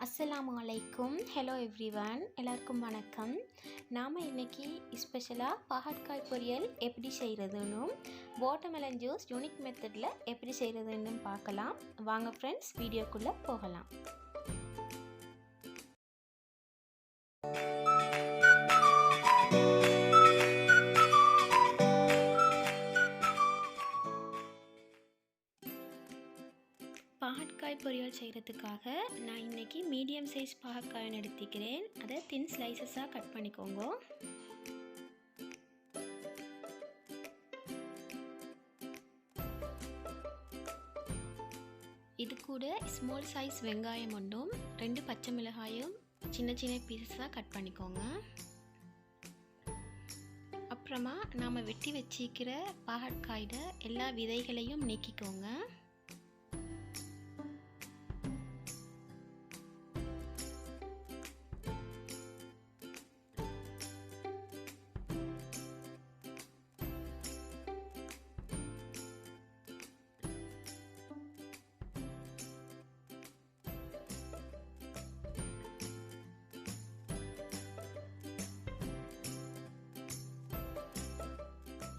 அஸ்ஸலாமு அலைக்கும். Hello everyone, எல்லாருக்கும் வணக்கம். நாம் இன்றைக்கி ஸ்பெஷலாக பாகற்காய் பொரியல் எப்படி செய்கிறதுன்னு, வாட்டர்மெலன் ஜூஸ் யூனிக் மெத்தடில் எப்படி செய்கிறதுன்னு பார்க்கலாம். வாங்க ஃப்ரெண்ட்ஸ், வீடியோக்குள்ளே போகலாம். பாகற்காய் பொரியல் செய்கிறதுக்காக நான் இன்றைக்கி மீடியம் சைஸ் பாகற்காயை எடுத்துக்கிறேன். அதை தின் ஸ்லைசஸாக கட் பண்ணிக்கோங்க. இது கூட ஸ்மால் சைஸ் வெங்காயம் ஒன்றும் 2 பச்சை மிளகாயும் சின்ன சின்ன பீஸஸாக கட் பண்ணிக்கோங்க. அப்புறமா நாம் வெட்டி வச்சிக்கிற பாகற்காயோட எல்லா விதைகளையும் நீக்கிக்கோங்க.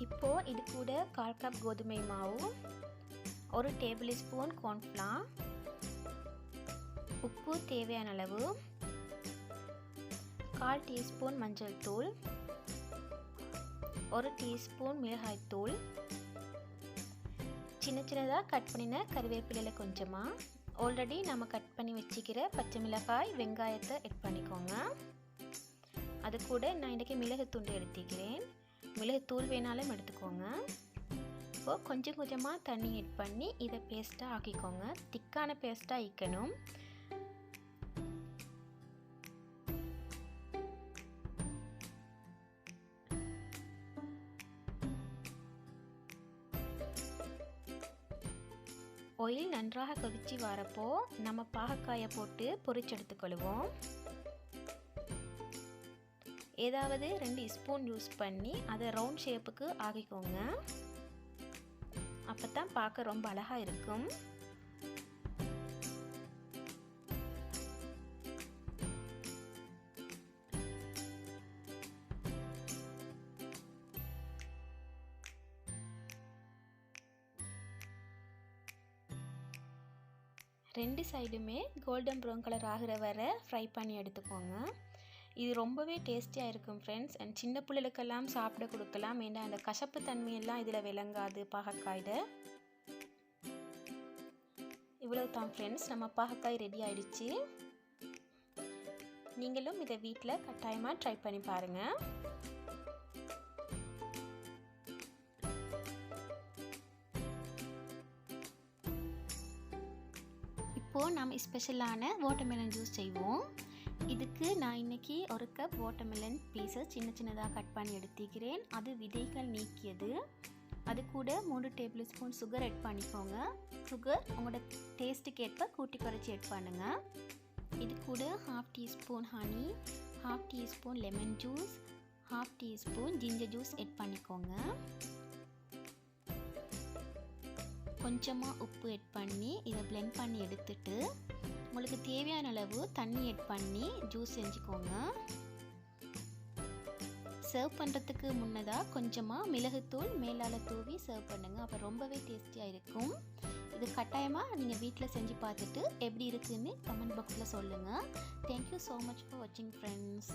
இப்போது இது கூட 1/4 கப் கோதுமை மாவு, 1 டேபிள் ஸ்பூன் கார்ன்ஃப்ளவர், உப்பு தேவையான அளவு, 1/4 டீஸ்பூன் மஞ்சள் தூள், 1 டீஸ்பூன் மிளகாய் தூள், சின்ன சின்னதாக கட் பண்ணின கறிவேப்பிலையில் கொஞ்சமாக, ஆல்ரெடி நம்ம கட் பண்ணி வச்சுக்கிற பச்சை மிளகாய் வெங்காயத்தை ஆட் பண்ணிக்கோங்க. அது கூட நான் இன்றைக்கி மிளகுத்தூண்டு எடுத்துக்கிறேன். மிளகுத்தூள் வேணாலும் எடுத்துக்கோங்க. இப்போது கொஞ்சம் கொஞ்சமாக தண்ணி ஆட் பண்ணி இதை பேஸ்ட்டாக ஆக்கிக்கோங்க. திக்கான பேஸ்ட்டாக ஆக்கணும். ஆயில் நன்றாக கொதித்து வரப்போ நம்ம பாகற்காயை போட்டு பொரிச்சு எடுத்துக்கொள்வோம். ஏதாவது 2 ஸ்பூன் யூஸ் பண்ணி அதை ரவுண்ட் ஷேப்புக்கு ஆக்கிக்கோங்க. அப்போ தான் பார்க்க ரொம்ப அழகாக இருக்கும். ரெண்டு சைடுமே கோல்டன் ப்ரௌன் கலர் ஆகிற வரை ஃப்ரை பண்ணி எடுத்துக்கோங்க. இது ரொம்பவே டேஸ்டியாக இருக்கும் ஃப்ரெண்ட்ஸ். அண்ட் சின்ன பிள்ளைகளுக்கெல்லாம் சாப்பிட கொடுக்கலாம். ஏன்னா அந்த கசப்பு தன்மையெல்லாம் இதில் விளங்காது பாகற்காயில். இவ்வளவு தான் ஃப்ரெண்ட்ஸ், நம்ம பாகற்காய் ரெடி ஆகிடுச்சு. நீங்களும் இதை வீட்டில் கட்டாயமாக ட்ரை பண்ணி பாருங்கள். இப்போது நம்ம ஸ்பெஷலான வாட்டர்மெலன் ஜூஸ் செய்வோம். இதுக்கு நான் இன்றைக்கி 1 கப் வாட்டர்மெலன் பீஸஸ் சின்ன சின்னதாக கட் பண்ணி எடுத்துக்கிறேன். அது விதைகள் நீக்கியது. அது கூட 3 டேபிள் ஸ்பூன் சுகர் ஆட் பண்ணிக்கோங்க. சுகர் உங்களோட டேஸ்ட்டுக்கு ஏற்ப கூட்டி குறைச்சி ஆட் பண்ணுங்கள். இது கூட 1/2 teaspoon honey, 1/2 teaspoon lemon juice, 1/2 teaspoon ginger juice add பண்ணிக்கோங்க. கொஞ்சமாக உப்பு ஆட் பண்ணி இதை பிளெண்ட் பண்ணி எடுத்துட்டு உங்களுக்கு தேவையான அளவு தண்ணி ஆட் பண்ணி ஜூஸ் செஞ்சுக்கோங்க. சர்வ் பண்ணுறதுக்கு முன்னதாக கொஞ்சமாக மிளகுத்தூள் மேலால் தூவி சர்வ் பண்ணுங்கள். அப்போ ரொம்பவே டேஸ்டியாக இருக்கும். இது கட்டாயமாக நீங்கள் வீட்டில் செஞ்சு பார்த்துட்டு எப்படி இருக்குதுன்னு கமெண்ட் பாக்ஸில் சொல்லுங்கள். தேங்க்யூ ஸோ மச் ஃபார் வாட்சிங் ஃப்ரெண்ட்ஸ்.